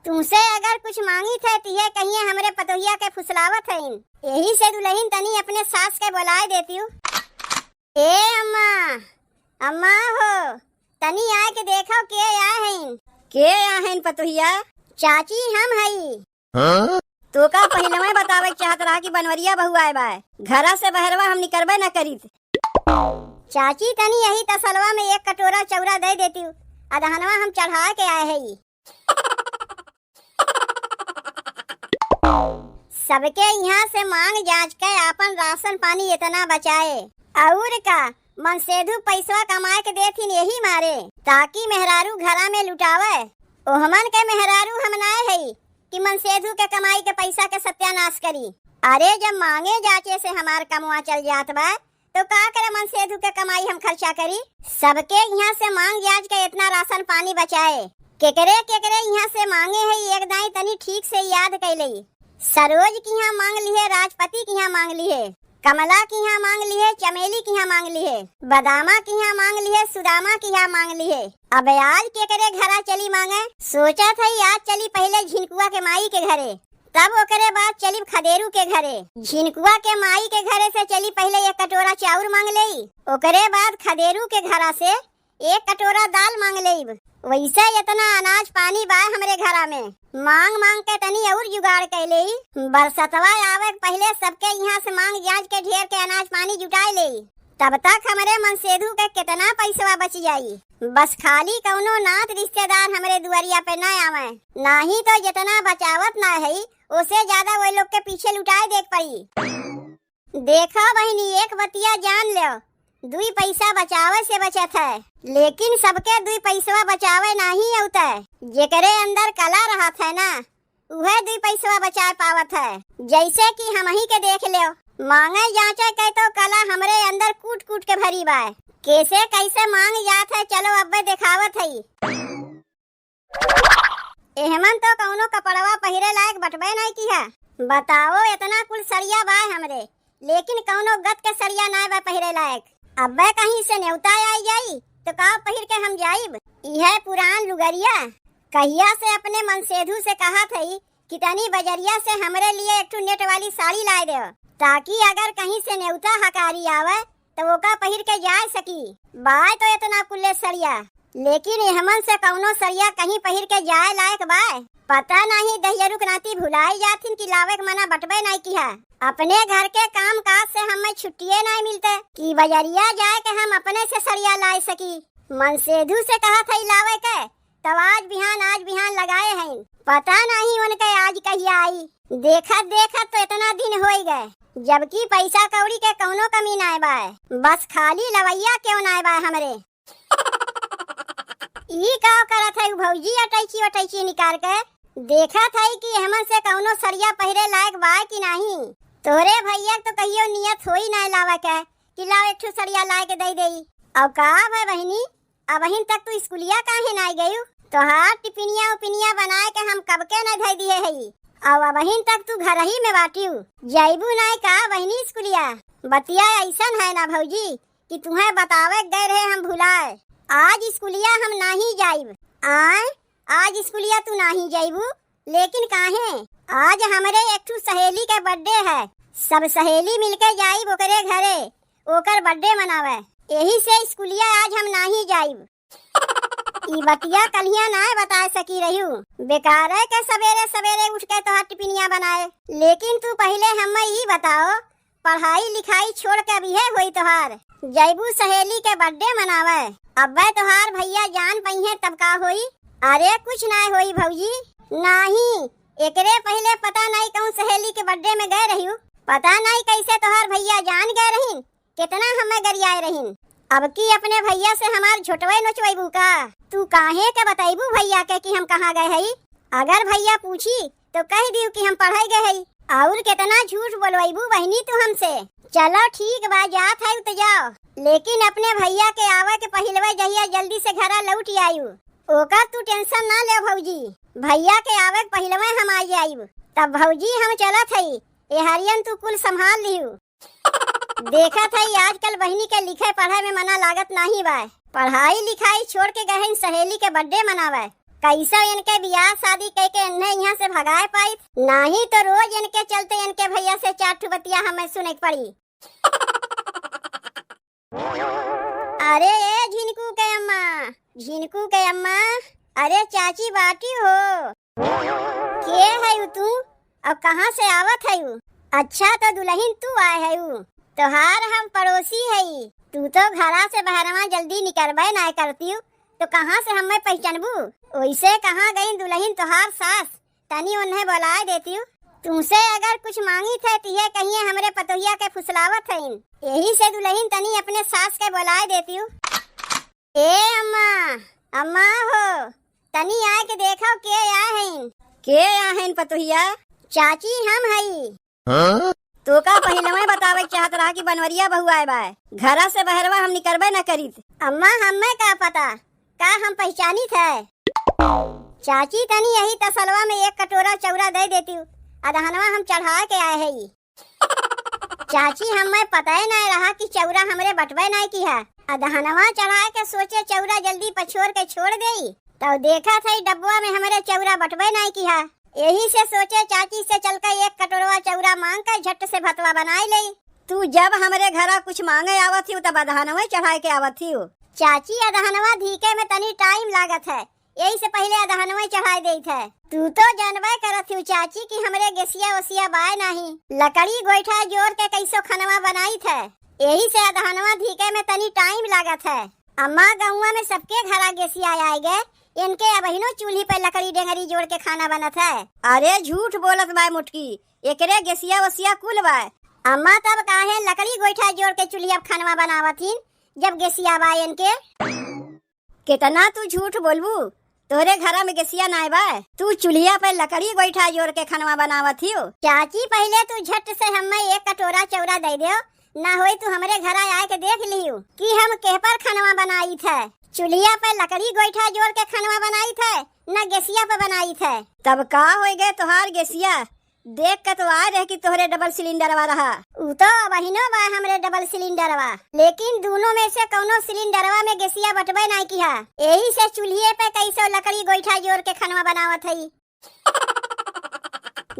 तुमसे अगर कुछ मांगी थे तो ये कहिए हमरे पतोहिया के फुसलावत है। यही से दुल्हन तनी अपने सास के बुलाए देती हूँ। ए अम्मा, अम्मा हो, तनी आए के देखो के आए हैं। के आए हैं पतोहिया? चाची हम हई। हाँ? तो का पहले मैं बतावे चाहत रहा कि बनवरिया बहू आए बा, घरा से बहरवा हम निकलबे न करी। चाची तनी यही तसलवा में एक कटोरा चौरा दे देती हूँ, अदहनवा हम चढ़ा के आए हैं। सबके यहाँ से मांग जांच के अपन राशन पानी इतना बचाए और का मनसेधु पैसा कमाए के देथिन यही मारे ताकि मेहरारू घरा में लुटावे। ओहमन के मेहरारू हम नाए है कि मनसेधु के कमाई के पैसा के सत्यानाश करी। अरे जब मांगे जाचे से हमार कमवा चल जात बा तो का करे मनसेधु के कमाई हम खर्चा करी। सबके यहाँ से मांग जांच के इतना राशन पानी बचाए। केकरे केकरे यहाँ से मांगे है एक दाई तनी ठीक से याद कैले। सरोज की यहाँ मांग ली है, राजपति की यहाँ मांग ली है, कमला की यहाँ मांग ली है, चमेली की यहाँ मांग ली है, बदामा की यहाँ मांग ली है, सुदामा की यहाँ मांग ली है। अब आज के करे घरा चली मांगे। सोचा था आज चली पहले झिनकुआ के माई के घरे, तब ओकरे बाद चली खदेरू के घरे। झिनकुआ के माई के घरे से चली पहले एक कटोरा चाउर मांग ली, ओकरे बाद खदेरू के घरा से एक कटोरा दाल मांग ली। वैसे इतना अनाज पानी बा हमरे घरा में, मांग मांग के तनी और जुगाड़ कैले। बरसतवा आवे पहले सबके यहाँ से मांग जांच के ढेर के अनाज पानी जुटाए ले, तब तक हमरे मनसेधु के कितना पैसा बच जाई। बस खाली कौनो नात रिश्तेदार हमरे दुआरिया पे न आवे, नाही तो जितना बचावत ना है उससे ज्यादा वो लोग के पीछे लुटाए देख पड़ी। देखा बहनी, एक बतिया जान लो, दुई पैसा बचावे से बचत है, लेकिन सबके दुई पैसा बचावे नहीं होता। जेकरे अंदर कला रहत है ना, वह दुई पैसा बचा पावत है। जैसे कि हम ही के देख लो, मांगे जांचे के तो कला हमरे अंदर कूट कूट के भरी बा। कैसे कैसे मांग जात है, चलो अब्बे दिखावत है। एहमन तो कौनो कपड़वा पहिरे लायक बटबे नहीं की है। बताओ, इतना कुल सरिया बा हमरे, लेकिन कौनो गत के सरिया ना बा पहिरे लायक। अब्बे कहीं से न्योता आई जाई तो का पहिर के हम जाइब। यह पुरान लुगरिया कहिया से अपने मनसेधु से कहा थी कि तनी बजरिया से हमरे लिए एक नेट वाली साड़ी लाए दे, ताकि अगर कहीं से न्योता हकारी आवे तो वो का पहिर के जा सकी। बाय तो इतना कुल्ले सरिया, लेकिन हमन से कौनो सरिया कहीं पहिर के जाए लायक बाय। पता नहीं दहियरु नाती भुलाई जाथिन कि लावे के मना बटबे नहीं किया। अपने घर के काम काज से हमें छुट्टिये नहीं मिलते कि बजरिया जाए के हम अपने से सरिया ला सकी। मनसेधु से कहा था लावे के, तब आज बिहान लगाए हैं। पता नहीं उनके आज कहिया आई। देखत देखत तो इतना दिन हो गए, जबकि पैसा कौड़ी के कौनो कमी ना बाय, बस खाली लवैया क्यों ना बाय हमरे। ई का करत है भौजी, अटैची निकाल के देखा था कि हमन से कौनो सरिया पहिरे लायक बा कि नहीं। तोरे भैया तो कहियो नियत होई ना लावे के कि लाओ एक सरिया ला के दे देई। अब का है बहनी, अब अहिन तक तू स्कूलिया काहे ना गई? तोहार टिफिनिया उपिनिया बनाए के हम कब के न धई दिए हई, अब अहिन तक तू घर ही में बाटियू, जाइबू ना का बहनी स्कूलिया? बतिया ऐसन है ना भौजी कि तुम्हें बतावे गए रहे हम भुलाए। आज स्कूलिया हम नहीं जाइब। आज स्कूलिया तू नहीं जाइबू, लेकिन काहे? आज हमारे एक सहेली के बर्थडे है, सब सहेली मिलके जाइब ओकरे घरे, ओकर बर्थडे मनावे। यही से स्कूलिया आज हम नहीं जाइब। ई बतिया कलिया ना बता सकी रही, बेकार है के सवेरे सवेरे उठ के तोहार टिफिनिया बनाए। लेकिन तू पहले हमें ई बताओ, पढ़ाई लिखाई छोड़ के अभी है होई तोहार जैबू सहेली के बर्थडे मनावे। अब्बे तोहार भैया जान पई है तब का होई? अरे कुछ ना होई भौजी, नहीं एकरे पहले पता नहीं कौन सहेली के बर्थडे में गए रही, पता नहीं कैसे तोहार भैया जान गए रही, कितना हमें गरियाए रही। अब की अपने भैया से हमार झुटवे नोचवेबू का? तू काहे के बताइबू भैया के कि हम कहाँ गए हई? अगर भैया पूछी तो कह दियो कि हम पढ़ाई गए हई, और कितना झूठ बोलवाइबू बहनी तू हमसे। चलो ठीक बा, जात है तो जाओ, लेकिन अपने भैया के आवे के पहलवे जहिया जल्दी से घरा लौट आयु, ओका तू टेंशन ना ले भौजी। भैया के आवे के पहलवे हम आ जाइब, तब भौजी हम चलत हई, ए हरियन तू कुल संभाल लियू। देखा था आजकल बहनी के लिखे पढ़ाई में मना लागत नहीं बा, पढ़ाई लिखाई छोड़ के गए सहेली के बर्थडे मनावे। कैसा इनके बियाह शादी कह के इन्हें यहाँ से भगाए पाई, नहीं तो रोज इनके चलते इनके भैया से 4 ठो बतिया हमें सुने पड़ी। अरे ए झिनकू के अम्मा, झिनकू के अम्मा, अरे चाची बाटी हो, के है तू? अब कहाँ से आवत है? अच्छा तो दुल्हन तू आए है? तोहार हम पड़ोसी है, तू तो घरा से बहरवा जल्दी निकलबे ना करती, तो कहाँ से हमें पहचानबू? वैसे कहाँ गई दुल्हन तोहार सास? तनी उन्हें बुला देती। तुमसे अगर कुछ मांगी थे तो ये कहिए हमरे पतोहिया के फुसलावत है, यही से दुल्हन तनी अपने सास के बुला देती। ए अम्मा, अम्मा हो, तनी आए के देखो के आए हैं। के आए हैं पतोहिया? चाची हम हई। तो का पहले में बतावे चाहत रहा कि बनवरिया बहू आए बा, घरा से बहरवा हम निकलबे न करी। अम्मा हमें का पता, का हम पहचानी थे? चाची तनी यही तसलवा में 1 कटोरा चौरा दे देती, अदहनवा हम चढ़ा के आए है। चाची हमें पता ही नहीं रहा कि चौरा हमरे बटवे नहीं की है, अदहनवा चढ़ा के सोचे चौरा जल्दी पछोड़ के छोड़ गई, तो देखा था डब्बा में हमारे चौरा बटवे नहीं की है, यही से सोचे चाची से चलकर 1 कटोरा चौरा मांग कर झट से भतवा बनाई ले। तू जब हमारे घरा कुछ मांगे आवत थी तब अदहनवा चढ़ा के आवत थी। चाची अदहनवा धीके में तनी टाइम लागत है, यही से पहले अदहनवा चढ़ाई दे थे। तू तो जानबे करत थी चाची कि हमरे गेसिया वसिया बाय नहीं, लकड़ी गोईठा जोड़ के कैसो खनवा बनाई थे, यही से अदहनवा धीके में तनी टाइम लागत है। अम्मा गौवा में सबके घरा गेसिया आए गए, इनके अबहिनो चूल्ही पे लकड़ी डेंगरी जोड़ के खाना बनत है। अरे झूठ बोलत बाय मुटकी, एकरे गेसिया वसिया कुल बाय। अम्मा तब काहे लकड़ी गोईठा जोड़ के चूल्ही अब खानवा बनावतीन जब गेसिया बाय इनके? कितना तू झूठ बोलबू, तोरे घरा में गेसिया नाय बाय, तू चूल्हिया पे लकड़ी गोईठा जोड़ के खानवा बनावत हियो। चाची पहले तू झट से हमें 1 कटोरा चौरा दे दो, ना होई तू हमरे घरा आए के देख लियो कि हम के पर खानवा बनाई थे। चूल्हिया पे लकड़ी गोईठा जोड़ के खानवा बनाई थे, न गेसिया पे बनाई थे। तब का हो गए तोहार गेसिया? देख के तो आ रहे कि तोहरे डबल सिलेंडरवा रहा। उ तो बहिनो बा हमरे डबल सिलेंडरवा, लेकिन दोनों में से कौनो सिलेंडरवा में गेसिया बटबे नहीं किया, यही से चूल्हे पे कैसो लकड़ी गोईठा जोड़ के खानवा बनावत है।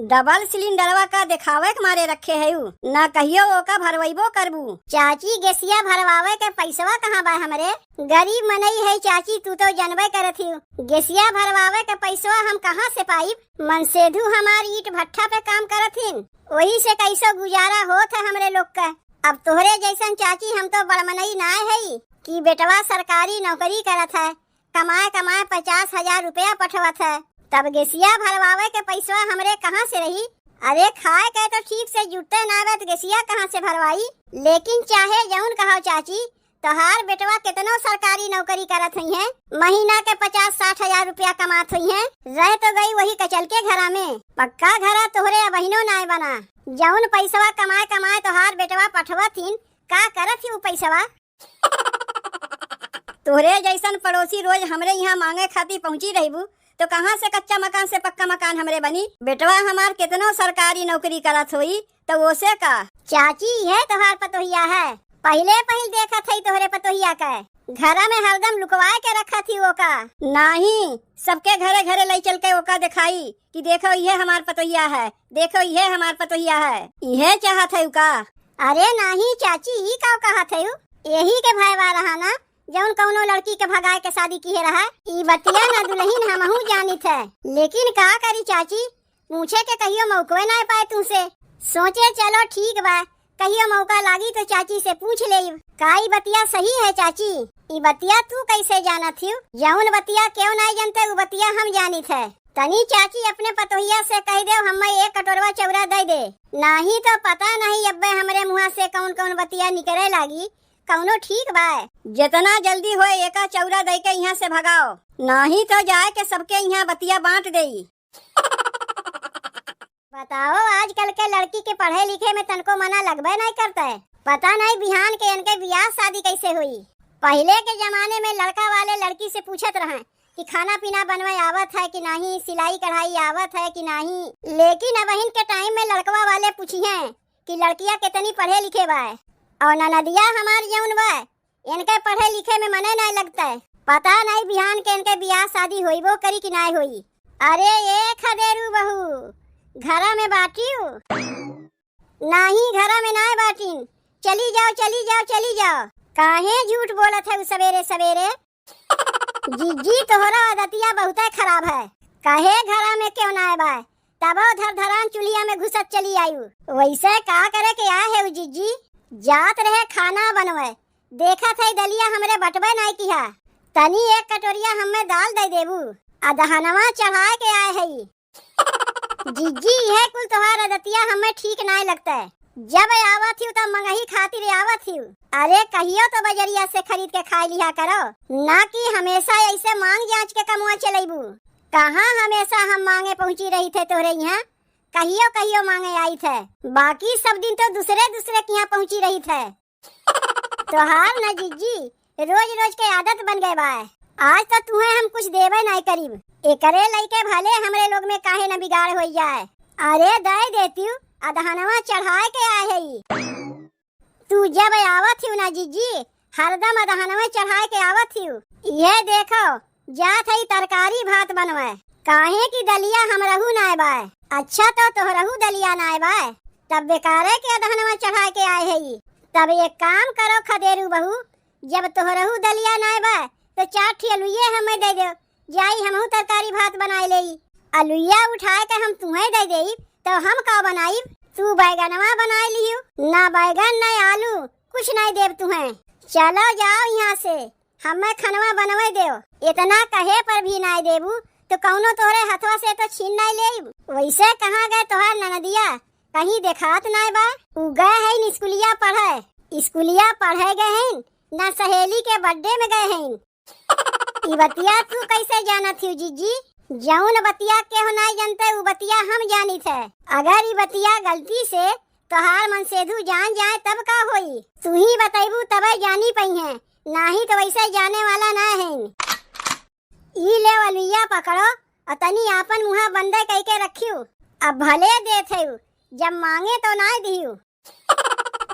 डबल सिलेंडरवा का दिखावे के मारे रखे है, ना कहियो वो का भरवाइबो करबू। चाची गेसिया भरवावे के पैसवा कहाँ बा हमरे? गरीब मनई है चाची, तू तो जानबे करत ही, गेसिया भरवावे के पैसवा हम कहाँ से पाइब? मनसेधु हमार ईट भट्ठा पे काम करत हिन, वही से कैसो गुजारा होत है हमरे लोग का। अब तोहरे जैसन चाची हम तो बड़मनई ना है कि बेटवा सरकारी नौकरी करत है, कमाए कमाए 50,000 रुपया पठवत है, तब गेसिया भरवावे के पैसवा हमरे कहाँ से रही? अरे खाए के तो ठीक से जुटते ना आवे तो गेसिया कहाँ से भरवाई? लेकिन चाहे जौन कहो चाची, तोहार बेटवा कितनो सरकारी नौकरी करत हुई है, महीना के 50-60 रुपया कमात हुई है, रह तो गई वही कचल के घरा में, पक्का घरा तोहरे अबहिनो नाय बना। जौन पैसवा कमाए कमाए तोहार बेटवा पठवत हिन, का करत ही वो पैसवा? तोहरे जैसन पड़ोसी रोज हमरे यहाँ मांगे खातिर पहुँची रहीबू, तो कहाँ से कच्चा मकान से पक्का मकान हमरे बनी? बेटवा हमार कितनो सरकारी नौकरी करत होई, तो वो से का? चाची है तोहार पतोहिया है, पहले देखा थी तोहरे पतोहिया का, घरा में हरदम लुकवाए के रखा थी वो का। नहीं, सबके घरे घरे ले चल के वो का दिखाई कि देखो ये हमार पतोहिया है, देखो ये हमार पतोहिया है, ये चाहत है का? अरे नहीं चाची, ही का कहत है, यही के भाईवा रहा ना जौन कौनो लड़की के भगाए के शादी किए रहा। ई बतिया ना दुल्हन हमहू जानी थे, लेकिन का करी चाची, पूछे के कहियो मौके ना पाए तुमसे, सोचे चलो ठीक बा, कहियो मौका लागी तो चाची से पूछ ले। का ई बतिया सही है चाची? ई बतिया तू कैसे जाना थी? जौन बतिया क्यों नहीं जानते वो बतिया हम जानी थे। तनी चाची अपने पतोहिया से कह दे हमें 1 कटोरवा चौरा दे दे, नहीं तो पता नहीं अब्बे हमरे मुँह से कौन कौन बतिया निकले लागी। कौनो ठीक बा, जितना जल्दी हो 1 चौरा दे के यहाँ से भगाओ, नहीं तो जाए के सबके यहाँ बतिया बांट देई। बताओ आजकल के लड़की के पढ़े लिखे में तनको मना लगबे नहीं करता है, पता नहीं बिहान के इनके ब्याह शादी कैसे हुई। पहले के जमाने में लड़का वाले लड़की से पूछत रहे कि खाना पीना बनवाए आवत है कि नहीं, सिलाई कढ़ाई आवत है कि नहीं, लेकिन अब इनके टाइम में लड़कवा वाले पूछिए कि लड़कियां कितनी पढ़े लिखे बा, और ननदिया हमार जौन बा इनके पढ़े लिखे में मने नहीं लगता है। पता नहीं बिहान के इनके बियाह शादी होइबो करी कि नहीं होई। अरे ये खदेरू बहू घरा में बाटियो? नहीं घरा में नहीं बाटिन। चली जाओ चली जाओ चली जाओ। काहे झूठ बोलत है सवेरे सवेरे? जीजी तोहरा आदतिया बहुत खराब है। काहे घरा में क्यों ना आए? तबो धर धरान चुलिया में घुसत चली आयु। वैसे का करे के आए है जीजी? जात रहे खाना बनवे, देखा था दलिया हमरे बटवे नहीं किया। तनी एक कटोरिया हमें दाल दे देबू, अदहनवा चढ़ाए के आए है। जीजी यह कुल तोहार आदतिया हमें ठीक नहीं लगता है। जब आवत थी तब मंगही खातिर आवत थी। अरे कहियो तो बजरिया से खरीद के खा लिया करो, ना कि हमेशा ऐसे मांग जांच के कमुआ चलेबू। कहाँ हमेशा हम मांगे पहुँची रही थे तोरे यहाँ? कहियो कहियो मांगे आई थे, बाकी सब दिन तो दूसरे दूसरे के यहाँ पहुँची रही थे। तोहार न जीजी रोज रोज के आदत बन गए बाय। आज तो तुम्हें हम कुछ देवे नहीं करीब। एकरे लइके भले हमरे लोग में काहे न बिगाड़ हो जाए। अरे दे देती हूँ, अदहनवा चढ़ाए के आए है। तू जब आवत थी ना जीजी हरदम अदहनवा चढ़ाए के आवत थी। ये देखो जात है तरकारी भात बनवे, काहे की दलिया हम रहू ना बाय। अच्छा तो तोहरहू दलिया ना बाय, तब बेकारे के अदहनवा चढ़ा के आए है। तब एक काम करो खदेरू बहू, जब तोहरहू दलिया ना बाय तो 4 ठी अलुइये हमें दे दो, जाई हमहू तरकारी भात बनाए लेई। अलुइया उठाए के हम तुम्हें दे देई तो हम का बनाई? तू बैगनवा बनाए लियो। ना बैगन ना आलू कुछ नहीं देव तुम्हें। चलो जाओ यहाँ से, हमें खनवा बनवे दो। इतना कहे पर भी नहीं देबू तो कौनो तोहरे हथवा से तो छीन नहीं ले। वैसे कहाँ गए तोहार ननदिया? कहीं देखात नहीं बा। उ गए है स्कूलिया पढ़े। स्कूलिया पढ़े गए हैं ना सहेली के बर्थडे में गए हैं। ई बतिया तू कैसे जाना थी जीजी? जौन बतिया के हो नहीं जानते उ बतिया हम जानी थे। अगर ई बतिया गलती से तोहार मन सेधु जान जाए तब का होई? तू ही बताइबू तबे जानी पई है, नहीं तो वैसे जाने वाला ना है। ई ले अलुइया पकड़ो और तनी आपन मुहा बंदे कह के रखियो। अब भले देथे जब मांगे तो ना दियो।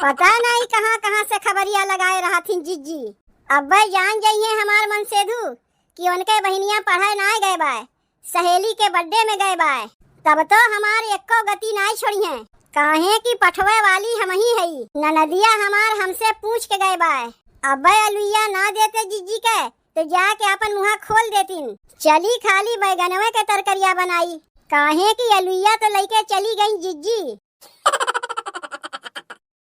पता नहीं कहाँ कहाँ से खबरिया लगाए रहा थी जीजी। अब जान जाइए हमार मन सेधु कि उनके बहनिया पढ़े ना गए बाय, सहेली के बर्थडे में गए बाय, तब तो हमारे एको गति नहीं छोड़ी है। काहे की पठवे वाली हम ही है। ननदिया हमार हमसे पूछ के गए बाय। अब अलुइया ना देते जीजी के तो जाके अपन मुहा खोल देतीन। चली खाली बैगनवे के तरकरिया बनाई। काहे की अलुइया तो लेके चली गई जीजी।